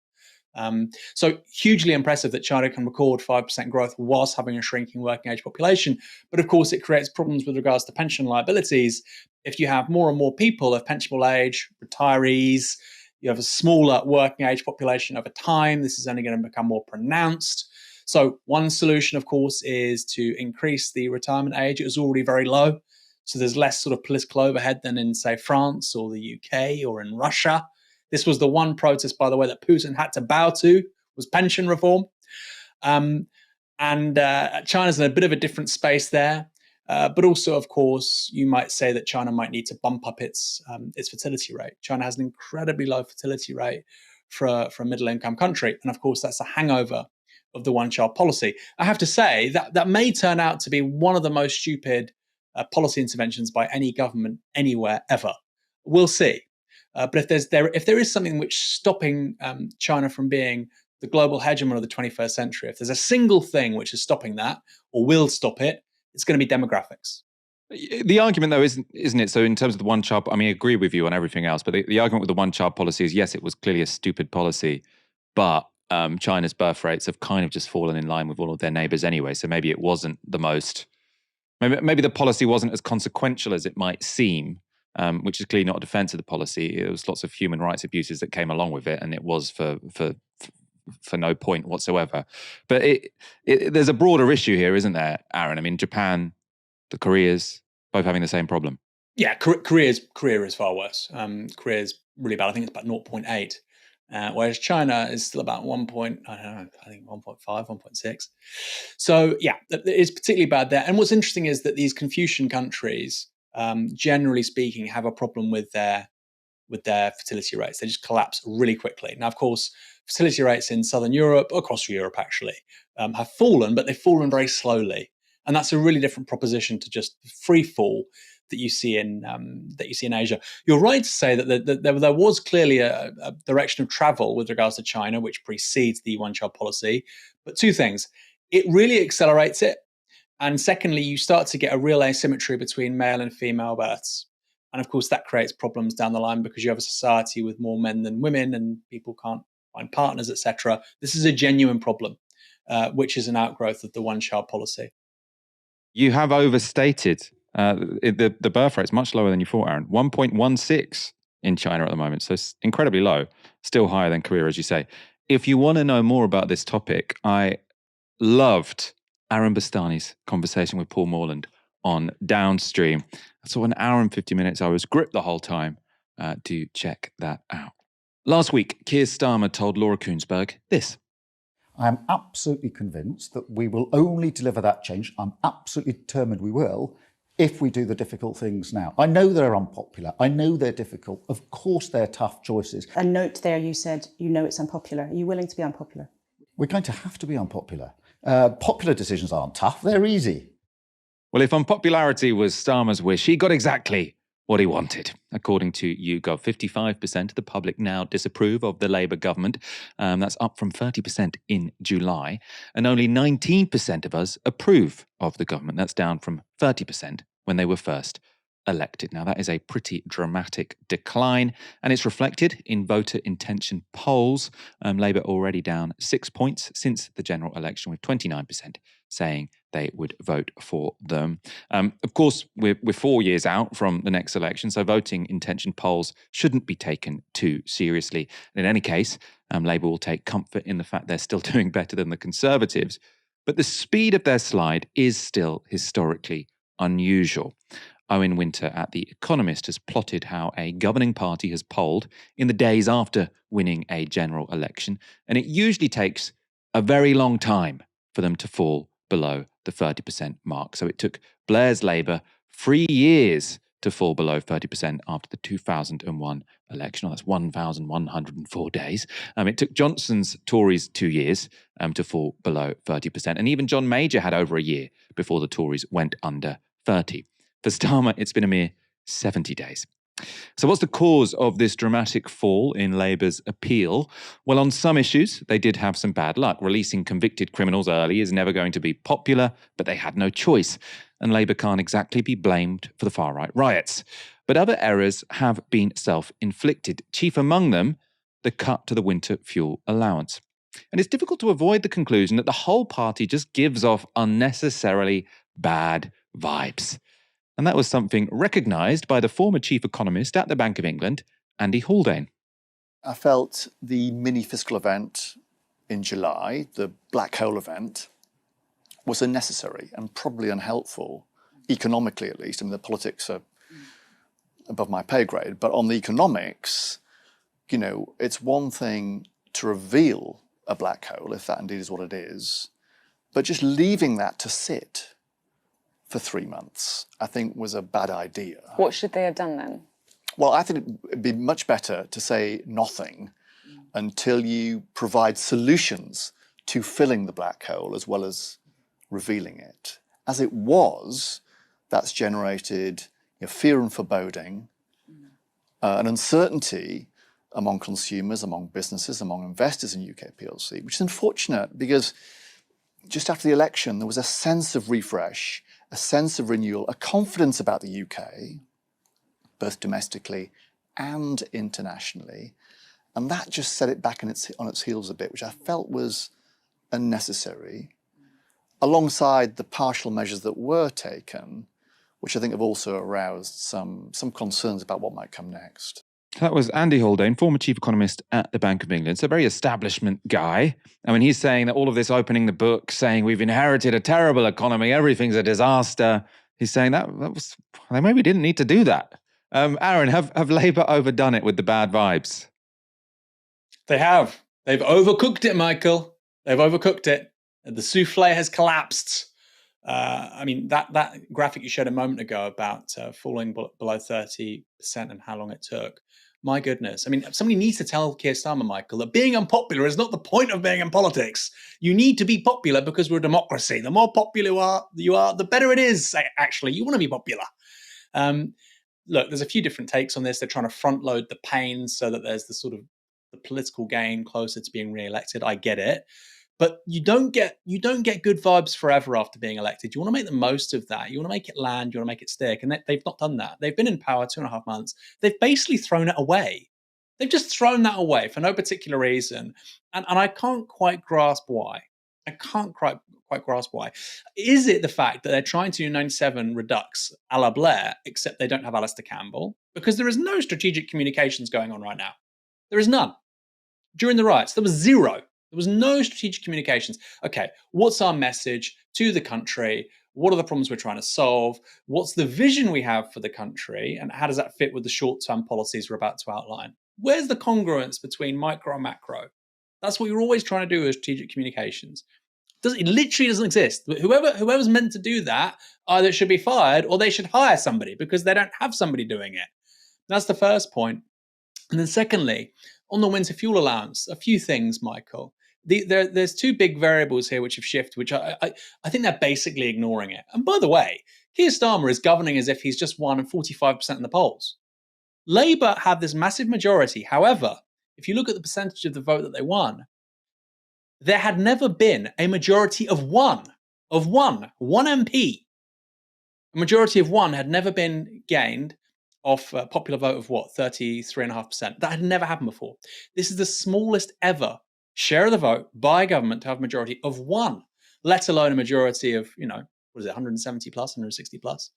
So hugely impressive that China can record 5% growth whilst having a shrinking working age population. But of course, it creates problems with regards to pension liabilities. If you have more and more people of pensionable age, retirees, you have a smaller working age population over time, this is only going to become more pronounced. So one solution, of course, is to increase the retirement age. It was already very low. So there's less sort of political overhead than in, say, France or the UK or in Russia. This was the one protest, by the way, that Putin had to bow to, was pension reform. And China's in a bit of a different space there. But also, of course, you might say that China might need to bump up its fertility rate. China has an incredibly low fertility rate for a middle-income country. And of course, that's a hangover of the one-child policy. I have to say that may turn out to be one of the most stupid policy interventions by any government anywhere ever. We'll see. But if there is something which is stopping China from being the global hegemon of the 21st century, if there's a single thing which is stopping that or will stop it, It's going to be demographics. The argument, though, isn't it? So in terms of the one-child, I mean, I agree with you on everything else, but the argument with the one-child policy is, yes, it was clearly a stupid policy, but China's birth rates have kind of just fallen in line with all of their neighbours anyway. So maybe it wasn't the most, maybe the policy wasn't as consequential as it might seem, which is clearly not a defence of the policy. It was lots of human rights abuses that came along with it, and it was for no point whatsoever. But there's a broader issue here, isn't there, Aaron? I mean, Japan, the Koreas, both having the same problem. Yeah, Korea is far worse. Korea is really bad. I think it's about 0.8, whereas China is still about 1.5, 1.6. So yeah, it's particularly bad there. And what's interesting is that these Confucian countries, generally speaking, have a problem with their fertility rates. They just collapse really quickly. Now, of course, fertility rates in Southern Europe, across Europe actually, have fallen, but they've fallen very slowly. And that's a really different proposition to just free fall that you see in Asia. You're right to say that there was clearly a direction of travel with regards to China, which precedes the one-child policy. But two things: it really accelerates it, and secondly, you start to get a real asymmetry between male and female births. And of course, that creates problems down the line because you have a society with more men than women, and people can't find partners, etc. This is a genuine problem, which is an outgrowth of the one-child policy. You have overstated the birth rate is much lower than you thought, Aaron. 1.16 in China at the moment, so it's incredibly low, still higher than Korea, as you say. If you want to know more about this topic, I loved Aaron Bastani's conversation with Paul Morland on Downstream. So 1 hour and 50 minutes. I was gripped the whole time. Do check that out. Last week, Keir Starmer told Laura Kuenssberg this. I am absolutely convinced that we will only deliver that change. I'm absolutely determined we will, if we do the difficult things now. I know they're unpopular. I know they're difficult. Of course, they're tough choices. A note there, you said, you know it's unpopular. Are you willing to be unpopular? We're going to have to be unpopular. Popular decisions aren't tough. They're easy. Well, if unpopularity was Starmer's wish, he got exactly what he wanted. According to YouGov, 55% of the public now disapprove of the Labour government. That's up from 30% in July. And only 19% of us approve of the government. That's down from 30% when they were first elected. Now, that is a pretty dramatic decline, and it's reflected in voter intention polls. Labour already down 6 points since the general election, with 29% saying they would vote for them. Of course, we're 4 years out from the next election, so voting intention polls shouldn't be taken too seriously. And in any case, Labour will take comfort in the fact they're still doing better than the Conservatives. But the speed of their slide is still historically unusual. Owen Winter at The Economist has plotted how a governing party has polled in the days after winning a general election, and it usually takes a very long time for them to fall below the 30% mark. So it took Blair's Labour 3 years to fall below 30% after the 2001 election. Well, that's 1,104 days. It took Johnson's Tories 2 years to fall below 30%. And even John Major had over a year before the Tories went under 30. For Starmer, it's been a mere 70 days. So what's the cause of this dramatic fall in Labour's appeal? Well, on some issues, they did have some bad luck. Releasing convicted criminals early is never going to be popular, but they had no choice. And Labour can't exactly be blamed for the far-right riots. But other errors have been self-inflicted, chief among them the cut to the winter fuel allowance. And it's difficult to avoid the conclusion that the whole party just gives off unnecessarily bad vibes. And that was something recognised by the former chief economist at the Bank of England, Andy Haldane. I felt the mini fiscal event in July, the black hole event, was unnecessary and probably unhelpful, economically at least. I mean, the politics are above my pay grade, but on the economics, you know, it's one thing to reveal a black hole, if that indeed is what it is, but just leaving that to sit for 3 months, I think was a bad idea. What should they have done then? Well, I think it'd be much better to say nothing until you provide solutions to filling the black hole as well as revealing it. As it was, that's generated fear and foreboding, an uncertainty among consumers, among businesses, among investors in UK PLC, which is unfortunate because just after the election, there was a sense of refresh a sense of renewal, a confidence about the UK, both domestically and internationally. And that just set it back on its heels a bit, which I felt was unnecessary, alongside the partial measures that were taken, which I think have also aroused some concerns about what might come next. That was Andy Haldane, former chief economist at the Bank of England. So a very establishment guy. I mean, he's saying that all of this opening the book, saying we've inherited a terrible economy, everything's a disaster. He's saying that was, they maybe didn't need to do that. Aaron, have Labour overdone it with the bad vibes? They have. They've overcooked it, Michael. They've overcooked it. The souffle has collapsed. I mean, that graphic you showed a moment ago about falling below 30% and how long it took. My goodness. I mean, somebody needs to tell Keir Starmer, Michael, that being unpopular is not the point of being in politics. You need to be popular because we're a democracy. The more popular you are, the better it is, actually. You want to be popular. Look, there's a few different takes on this. They're trying to front load the pain so that there's the sort of the political gain closer to being re-elected. I get it. But you don't get good vibes forever after being elected. You want to make the most of that. You want to make it land. You want to make it stick. And they've not done that. They've been in power 2.5 months. They've basically thrown it away. They've just thrown that away for no particular reason. And I can't quite grasp why. I can't quite grasp why. Is it the fact that they're trying to do 97 Redux a la Blair, except they don't have Alistair Campbell? Because there is no strategic communications going on right now. There is none. During the riots, there was zero. There was no strategic communications. Okay, what's our message to the country? What are the problems we're trying to solve? What's the vision we have for the country? And how does that fit with the short-term policies we're about to outline? Where's the congruence between micro and macro? That's what you're always trying to do with strategic communications. It literally doesn't exist. Whoever's meant to do that either should be fired or they should hire somebody because they don't have somebody doing it. That's the first point. And then secondly, on the winter fuel allowance, a few things, Michael. There's two big variables here which have shifted, which I think they're basically ignoring it. And by the way, Keir Starmer is governing as if he's just won 45% in the polls. Labour had this massive majority. However, if you look at the percentage of the vote that they won, there had never been a majority of one MP. A majority of one had never been gained off a popular vote of 33.5%. That had never happened before. This is the smallest ever share of the vote by a government to have a majority of one, let alone a majority of, 170 plus, 160 plus.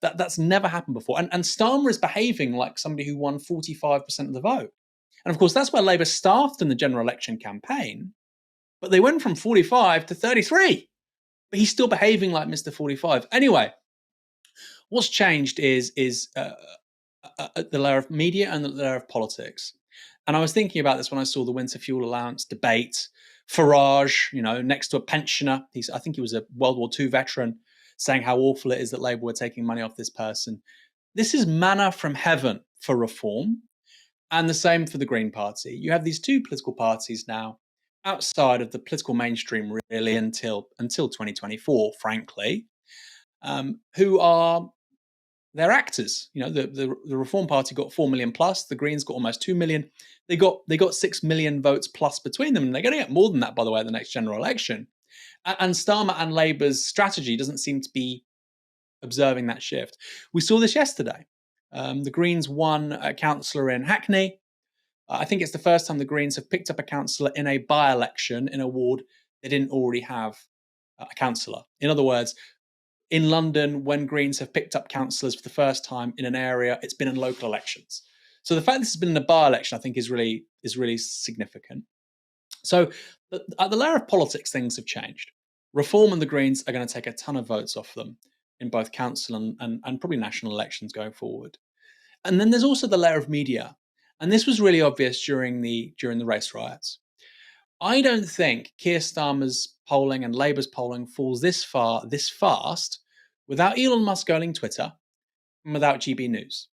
That's never happened before. And Starmer is behaving like somebody who won 45% of the vote. And of course, that's where Labour started in the general election campaign, but they went from 45 to 33. But he's still behaving like Mr. 45. Anyway, what's changed is the layer of media and the layer of politics. And I was thinking about this when I saw the winter fuel allowance debate. Farage, next to a pensioner. I think he was a World War II veteran, saying how awful it is that Labour were taking money off this person. This is manna from heaven for reform. And the same for the Green Party. You have these two political parties now outside of the political mainstream really until 2024, frankly, who are they're actors. The Reform Party got 4 million plus. The Greens got almost 2 million. They got 6 million votes plus between them, and they're going to get more than that, by the way, at the next general election. And Starmer and Labour's strategy doesn't seem to be observing that shift. We saw this yesterday. The Greens won a councillor in Hackney. I think it's the first time the Greens have picked up a councillor in a by-election in a ward they didn't already have a councillor. In other words, in London, when Greens have picked up councillors for the first time in an area, it's been in local elections. So the fact this has been in a by-election, I think, is really significant. So at the layer of politics, things have changed. Reform and the Greens are going to take a ton of votes off them in both council and probably national elections going forward. And then there's also the layer of media. And this was really obvious during the race riots. I don't think Keir Starmer's polling and Labour's polling falls this fast without Elon Musk owning Twitter and without GB News.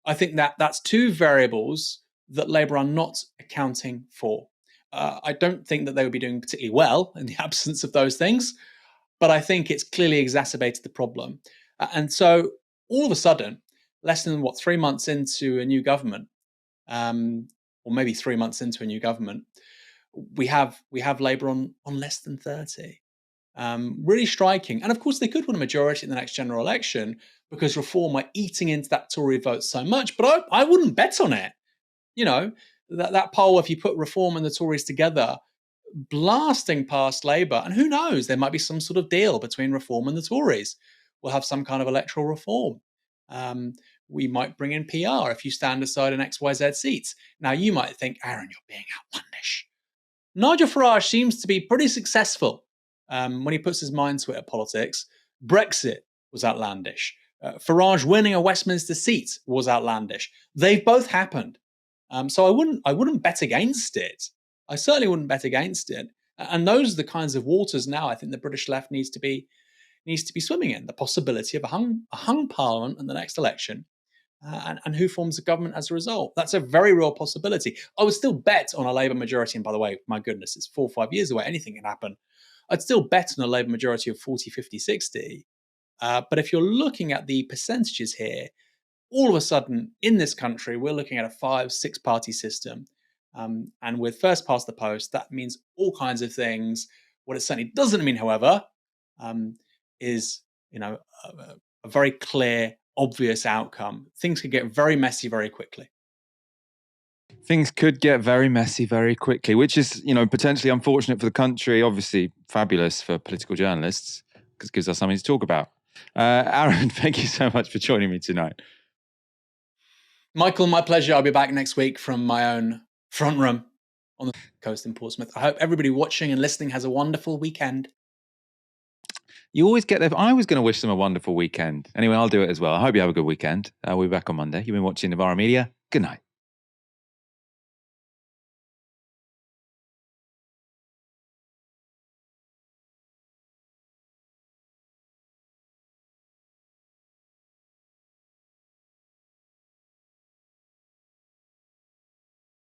I think that's two variables that Labour are not accounting for. I don't think that they would be doing particularly well in the absence of those things, but I think it's clearly exacerbated the problem. And so all of a sudden, less than 3 months into a new government, or maybe 3 months into a new government, we have Labour on less than 30. Really striking. And of course, they could win a majority in the next general election because Reform are eating into that Tory vote so much. But I wouldn't bet on it. You know, that poll, if you put Reform and the Tories together, blasting past Labour, and who knows, there might be some sort of deal between Reform and the Tories. We'll have some kind of electoral reform. We might bring in PR if you stand aside in XYZ seats. Now, you might think, Aaron, you're being outlandish. Nigel Farage seems to be pretty successful when he puts his mind to it at politics. Brexit was outlandish. Farage winning a Westminster seat was outlandish. They've both happened. So I wouldn't bet against it. I certainly wouldn't bet against it. And those are the kinds of waters now I think the British left needs to be swimming in. The possibility of a hung parliament in the next election, and who forms a government as a result. That's a very real possibility. I would still bet on a Labour majority, and by the way, my goodness, it's 4 or 5 years away. Anything can happen. I'd still bet on a Labour majority of 40, 50, 60. But if you're looking at the percentages here, all of a sudden in this country, we're looking at a 5-6 party system. And with first past the post, that means all kinds of things. What it certainly doesn't mean, however, is a very clear, obvious outcome. Things could get very messy very quickly. Things could get very messy very quickly, which is, potentially unfortunate for the country. Obviously, fabulous for political journalists because it gives us something to talk about. Aaron, thank you so much for joining me tonight. Michael, my pleasure. I'll be back next week from my own front room on the coast in Portsmouth. I hope everybody watching and listening has a wonderful weekend. You always get there. I was going to wish them a wonderful weekend. Anyway, I'll do it as well. I hope you have a good weekend. We'll be back on Monday. You've been watching Novara Media. Good night.